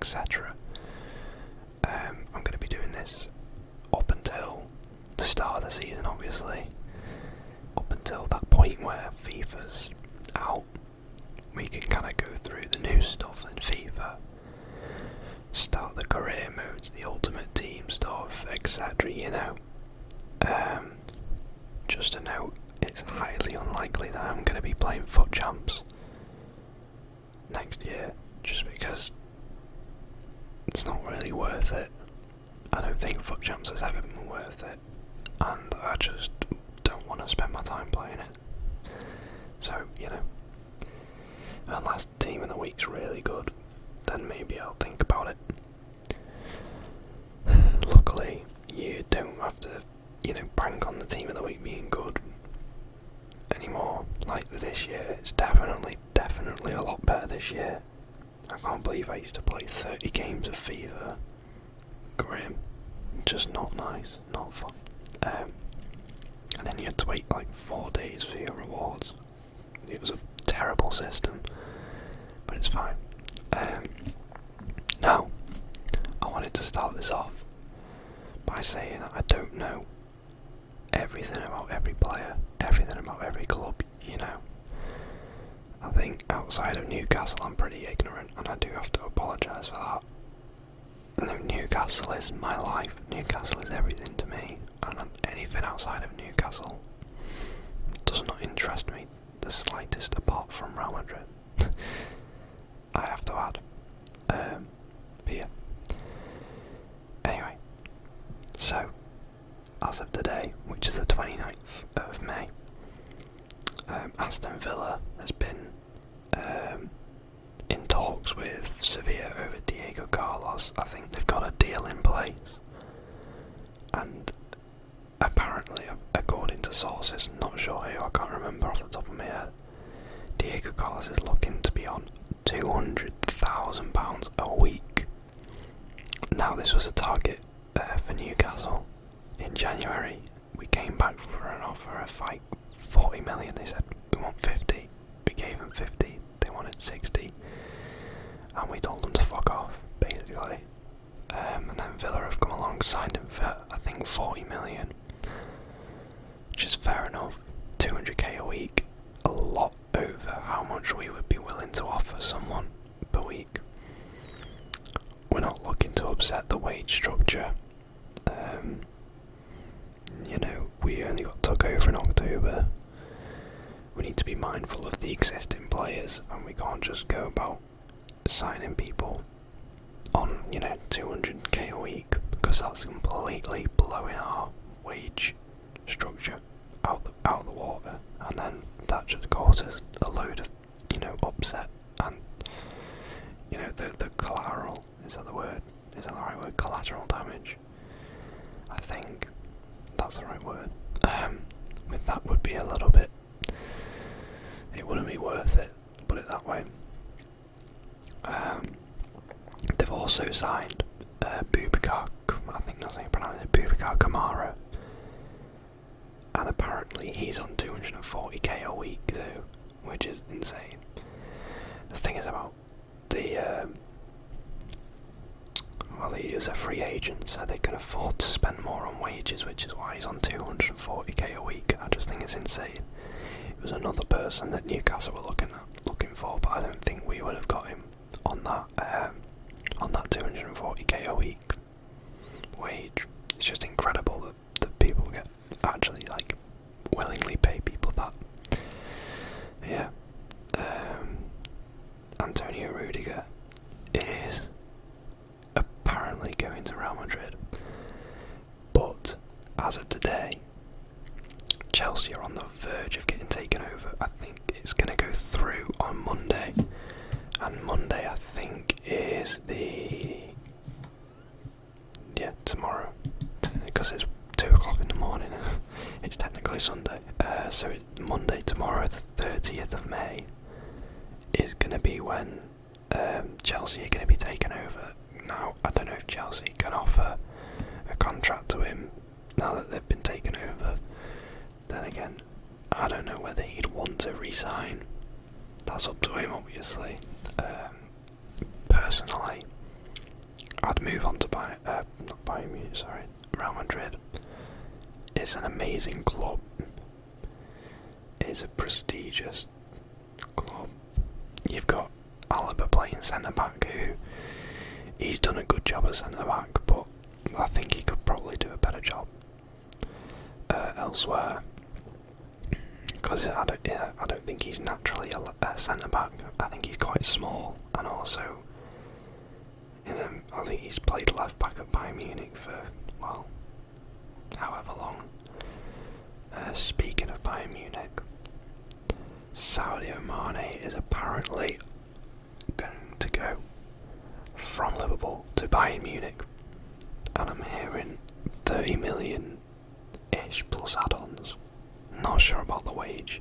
etc. I'm going to be doing this up until the start of the season, obviously. Up until that point where FIFA's out, we can kind of go through the new stuff in FIFA, start the career modes, the ultimate team stuff, etc. Just a note, it's highly unlikely that I'm going to be playing FUT Champs next year, just because it's not really worth it. I don't think FUT Champs has ever been worth it, and I just don't want to spend my time playing it. So, unless the team of the week's really good, then maybe I'll think about it. Luckily, you don't have to, bank on the team of the week being good anymore. Like this year, it's definitely a lot better this year. I can't believe I used to play 30 games of FIFA. Grim. Just not nice, not fun. And then you had to wait like 4 days for your rewards. It was a terrible system, but it's fine. Now, I wanted to start this off by saying I don't know everything about every player, everything about every club, I think outside of Newcastle I'm pretty ignorant, and I do have to apologise for that. Newcastle is my life, Newcastle is everything to me, and anything outside of Newcastle does not interest me the slightest, apart from Real Madrid. I have to add. But yeah. Anyway, so as of today, which is the 29th of May, Aston Villa has been in talks with Sevilla over Diego Carlos. I think they've got a deal in place, and apparently, according to sources, not sure who, I can't remember off the top of my head, Diego Carlos is looking to be on £200,000 a week. Now, this was a target for Newcastle in January. We came back for an offer of like 40 million. They said we want 50. We gave them 50. They wanted 60, and we told them to fuck off, basically. And then Villa have come along, signed him for I think 40 million, which is fair enough. 200k a week, a lot over how much we would be willing to offer someone per week. We're not looking to upset the wage structure. We only got took over in October. We need to be mindful of the existing players, and we can't just go about signing people on 200k a week, because that's completely blowing our wage structure out the water, and then that just causes a load of upset, and the collateral, is that the right word, collateral damage, I think that's the right word, with that would be a little bit, it wouldn't be worth it, put it that way. They've also signed Boubacar, I think that's how you pronounce it, Boubacar Kamara, and apparently he's on 240k a week too, which is insane. The thing is about he is a free agent, so they can afford to spend more on wages, which is why he's on 240k a week. I just think it's insane. It was another person that Newcastle were looking for, but I don't think we would have got him on that 240k a week wage. It's just incredible that people get actually willingly pay people that. Yeah. Antonio Rudiger is apparently going to Real Madrid, but as of today, Chelsea are on the verge of getting taken over. I think it's going to go through on Monday, and Monday I think is tomorrow, because it's 2 o'clock in the morning. It's technically Sunday, so Monday tomorrow, the 30th of May, is going to be when Chelsea are going to be taken over. Now, I don't know if Chelsea can offer a contract to him now that they've been taken over. Then again, I don't know whether he'd want to resign. That's up to him, obviously. Personally, I'd move on to not Bayern Munich, sorry, Real Madrid. It's an amazing club. It's a prestigious club. You've got Alaba playing centre back, who he's done a good job as centre back, but I think he could probably do a better job elsewhere. Because I don't think he's naturally a centre back. I think he's quite small, and also, I think he's played left back at Bayern Munich for, well, however long. Speaking of Bayern Munich, Sadio Mane is apparently going to go from Liverpool to Bayern Munich, and I'm hearing 30 million-ish plus add-ons. Not sure about the wage.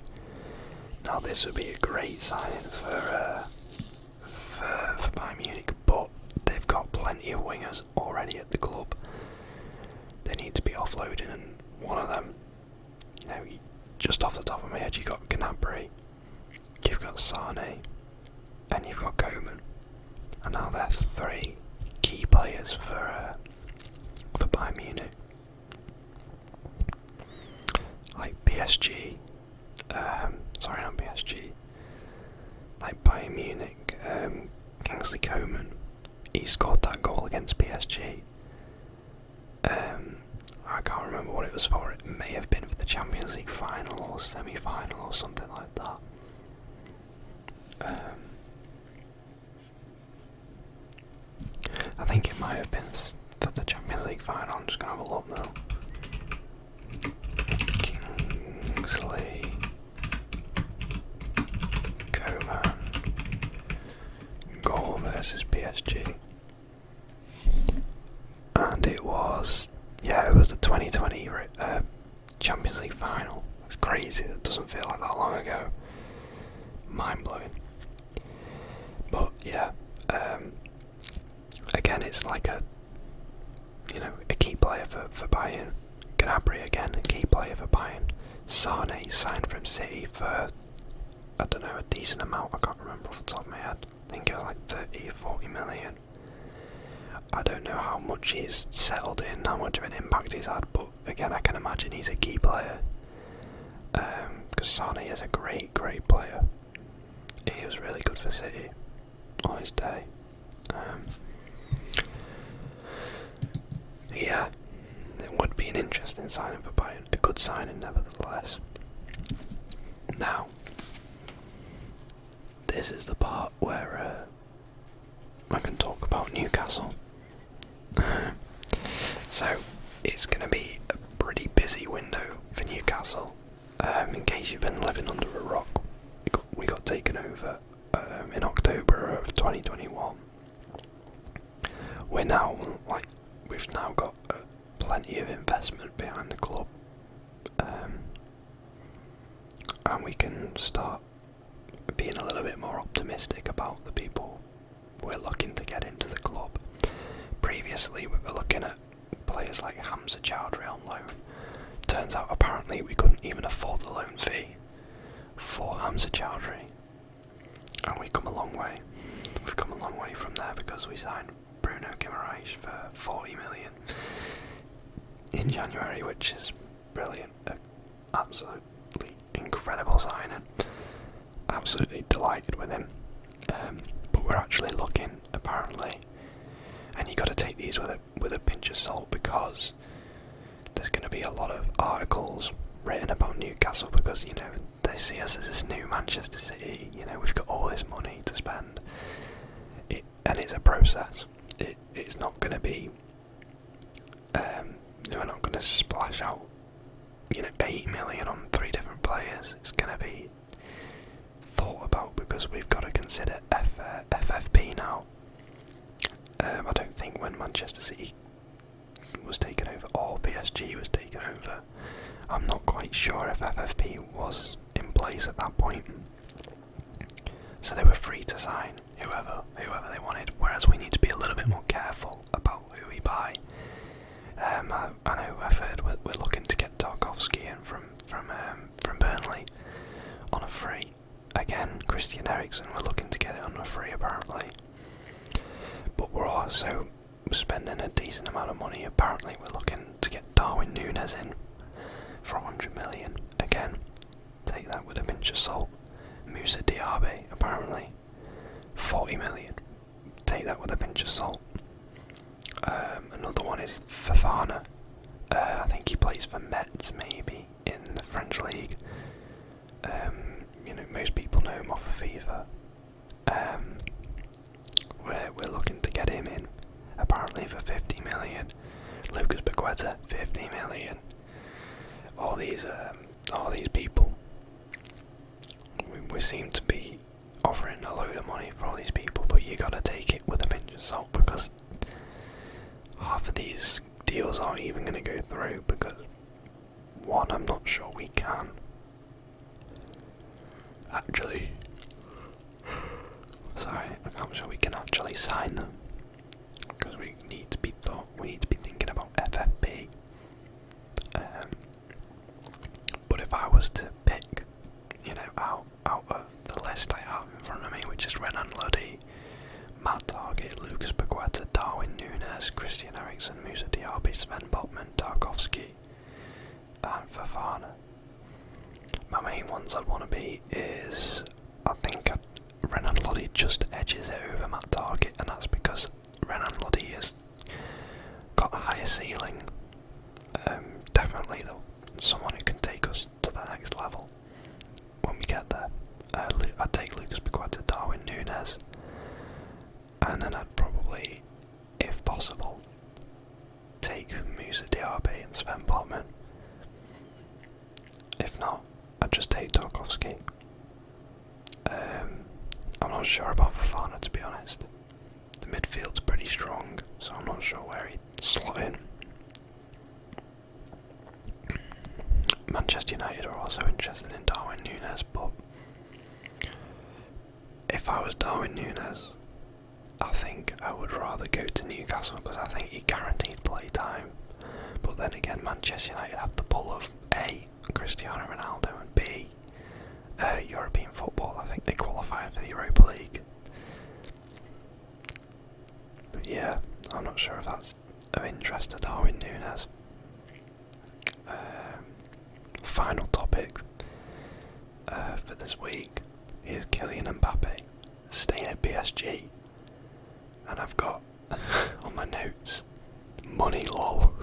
Now this would be a great signing for Bayern Munich, but they've got plenty of wingers already at the club. They need to be offloading, and one of them, just off the top of my head, you've got Gnabry, you've got Sane, and you've got Koeman, and now they're three key players for Bayern Munich. Like PSG, sorry, not PSG, like Bayern Munich, Kingsley Coman, he scored that goal against PSG. I can't remember what it was for. It may have been for the Champions League final or semi-final or something like that. I think it might have been for the Champions League final. I'm just going to have a look now. Kingsley Coman goal versus PSG, and it was the 2020 Champions League final. It's crazy. It doesn't feel like that long ago. Mind blowing. But yeah, again, it's like a key player for Bayern. Gnabry again, a key player for Bayern. Sane signed from City for, I don't know, a decent amount. I can't remember off the top of my head. I think it was like 30 or 40 million. I don't know how much he's settled in, how much of an impact he's had, but again, I can imagine he's a key player. Because Sane is a great player. He was really good for City on his day. Yeah, it would be an interesting signing for Bayern. A good signing, nevertheless. Now, this is the part where I can talk about Newcastle. So, it's going to be a pretty busy window for Newcastle. In case you've been living under a rock, we got taken over in October of 2021. We've now got plenty of investment behind the club, and we can start being a little bit more optimistic about the people we're looking to get into the club. Previously, we were looking at players like Hamza Chowdhury on loan. Turns out, apparently, we couldn't even afford the loan fee for Hamza Chowdhury, and we've come a long way. We've come a long way from there because we signed Bruno Guimaraes for 40 million in January, which is brilliant. Absolutely incredible signing. Absolutely delighted with him. But we're actually looking, apparently, and you got to take these with a pinch of salt, because there's going to be a lot of articles written about Newcastle because they see us as this new Manchester City. We've got all this money to spend, and it's a process. It's not going to be. We're not going to splash out 8 million on 3 different players. It's going to be thought about because we've got to consider FFP now. I don't think when Manchester City was taken over or PSG was taken over, I'm not quite sure if FFP was in place at that point. So they were free to sign whoever they wanted, whereas we need to be a little bit more careful about who we buy. I know I've heard we're looking to get Tarkowski in from Burnley on a free. Again, Christian Eriksen, we're looking to get it on a free apparently. But we're also spending a decent amount of money. Apparently we're looking to get Darwin Núñez in for 100 million. Again, take that with a pinch of salt. Moussa Diaby, apparently 40 million. Take that with a pinch of salt. Another one is Fofana. I think he plays for Metz, maybe, in the French league. Most people know him off of FIFA. We're looking to get him in, apparently for 50 million. Lucas Paqueta, 50 million. All these people. We seem to be offering a load of money for all these people, but you gotta take it with a pinch of salt, because half of these deals aren't even gonna go through, because one, I'm not sure we can actually, I'm sure we can actually sign them, because we need to be thinking about FFP. But if I was to pick, out of the list I have in front of me, which is Renan Lodi, Matt Target, Lucas Paqueta, Darwin Núñez, Christian Eriksen, Moussa Diaby, Sven Botman, Tarkowski, and Fofana. My main ones I'd want to be is, I think Renan Lodi just edges it over Matt Target, and that's because Renan Lodi has got a higher ceiling. Definitely though, someone who can take us to the next level when we get there. I'd take Lucas Paqueta, Darwin Núñez, and then I'd probably, if possible, take Moussa Diaby and Sven Botman. If not, I'd just take Tarkowski. I'm not sure about Fofana, to be honest. The midfield's pretty strong, so I'm not sure where he'd slot in. Manchester United are also interested in Darwin Núñez, but if I was Darwin Núñez, I think I would rather go to Newcastle, because I think he guaranteed play time. But then again, Manchester United have the pull of A, Cristiano Ronaldo, and B, European football. I think they qualified for the Europa League. But yeah, I'm not sure if that's of interest to Darwin Núñez. Final topic for this week is Kylian Mbappe staying at PSG, and I've got on my notes money lol.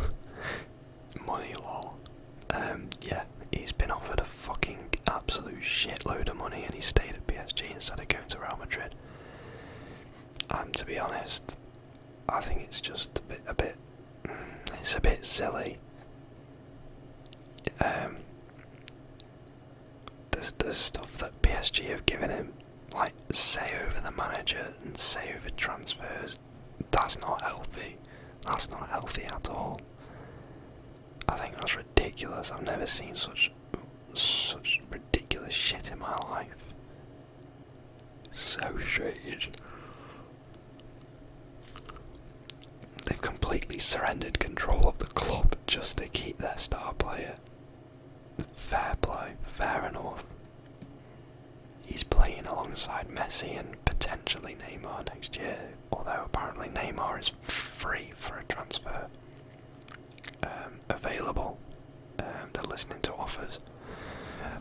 Yeah, he's been offered a fucking absolute shitload of money, and he stayed at PSG instead of going to Real Madrid. And to be honest, I think it's just it's a bit silly. There's stuff that PSG have given him, like say over the manager and say over transfers. That's not healthy. That's not healthy at all. I think that's ridiculous. I've never seen such ridiculous shit in my life. So strange. They've completely surrendered control of the club just to keep their star player. Fair play, fair enough. He's playing alongside Messi and potentially Neymar next year, although apparently Neymar is free for a transfer available. They're listening to offers.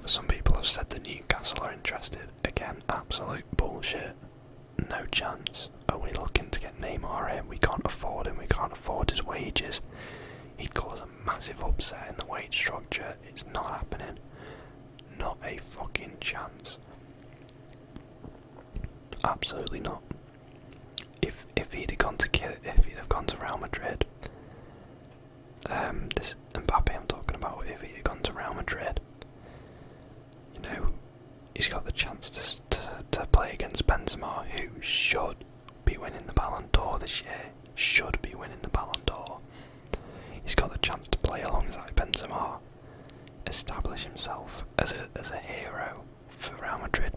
Some people have said that Newcastle are interested. Again, absolute bullshit. No chance. Are we looking to get Neymar in? We can't afford him. We can't afford his wages. He'd cause a massive upset in the wage structure. It's not happening. Not a fucking chance. Absolutely not. If he'd have gone to Real Madrid, this Mbappe I'm talking about, if he'd have gone to Real Madrid, he's got the chance to play against Benzema, who should be winning the Ballon d'Or this year. Should be winning the Ballon d'Or. He's got the chance to play alongside Benzema, establish himself as a hero for Real Madrid.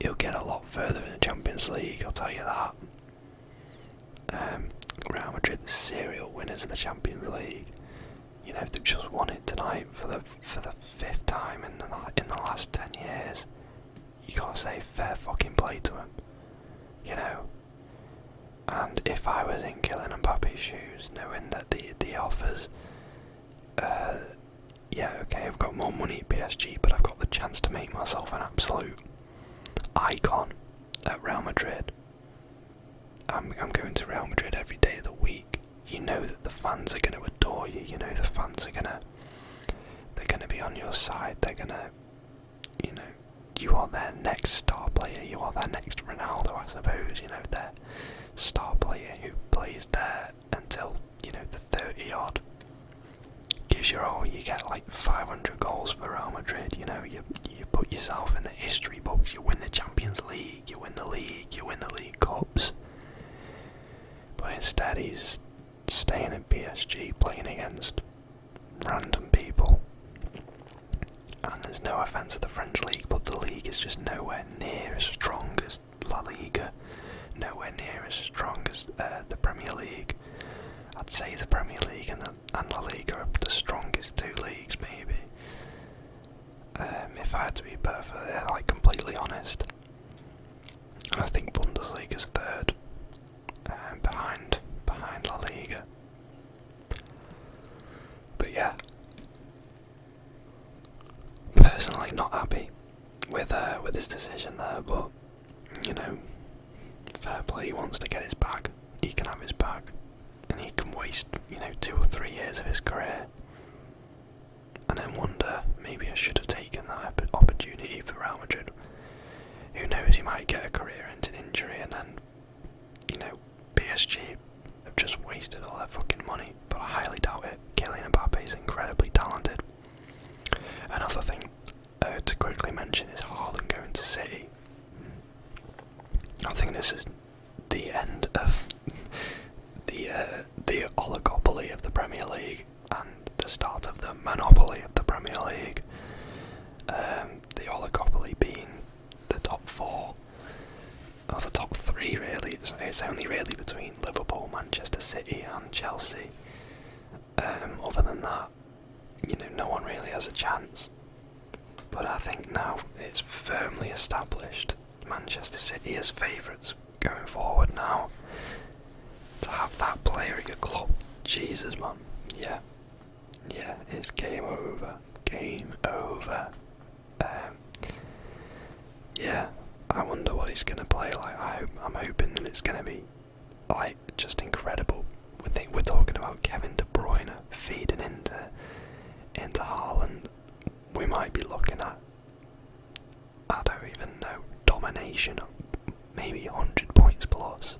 He'll get a lot further in the Champions League, I'll tell you that. Real Madrid are serial winners of the Champions League. They've just won it tonight for the fifth time in the last 10 years. You gotta say fair fucking play to them. And if I was in Kylian Mbappe's shoes, knowing that the offers, yeah, okay, I've got more money at PSG, but I've got the chance to make myself an absolute icon at Real Madrid. I'm going to Real Madrid every day of the week. You know that the fans are going to adore you. You know the fans are they're gonna be on your side. They're gonna, you know, you are their next star player. You are their next Ronaldo, I suppose. You know, their star player who plays there until, you know, the 30 odd. Gives your all. You get like 500 goals for Real Madrid. You know, you put yourself in the history books. You win the Champions League. You win the league. You win the League Cups. But instead, he's staying in PSG, playing against random people. And there's no offence to the French league, but the league is just nowhere near as strong as La Liga, nowhere near as strong as the Premier League. I'd say the Premier League and La Liga are the strongest two leagues, maybe. If I had to be perfectly, like, completely honest. And I think Bundesliga's third, behind La Liga. But yeah, personally not happy with his decision there, but you know, fair play. He wants to get his bag. He can have his bag, and he can waste, you know, 2 or 3 years of his career, and then wonder maybe I should have taken that opportunity for Real Madrid. Who knows? He might get a career-ending injury, and then, you know, PSG have just wasted all their fucking money. But I highly doubt it. Kylian Mbappe is incredibly talented. Another thing to quickly mention is Haaland going to City. I think this is the end of the oligopoly of the Premier League and the start of the monopoly of the Premier League. The oligopoly being the top 4, or the top 3 really. It's only really between Liverpool, Manchester City and Chelsea. Other than that, you know, no one really has a chance. But I think now it's firmly established Manchester City as favourites going forward now. To have that player at your club, Jesus man, yeah, it's game over, game over. Yeah, I wonder what he's gonna play like. I'm hoping that it's gonna be like just incredible. We're talking about Kevin De Bruyne feeding into Haaland. We might be looking at, I don't even know, domination of maybe 100 points plus.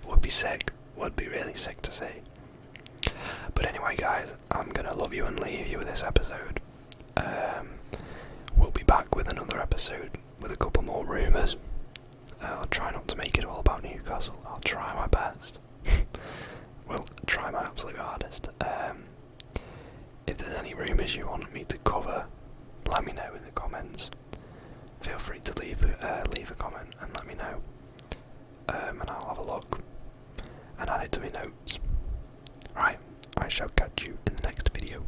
Would be sick. Would be really sick to see. But anyway, guys, I'm gonna love you and leave you with this episode. We'll be back with another episode with a couple more rumours. I'll try not to make it all about Newcastle. I'll try my best. Well, try my absolute hardest. If there's any rumours you want me to cover, let me know in the comments. Feel free to leave a comment and let me know. And I'll have a look and add it to my notes. Right, I shall catch you in the next video.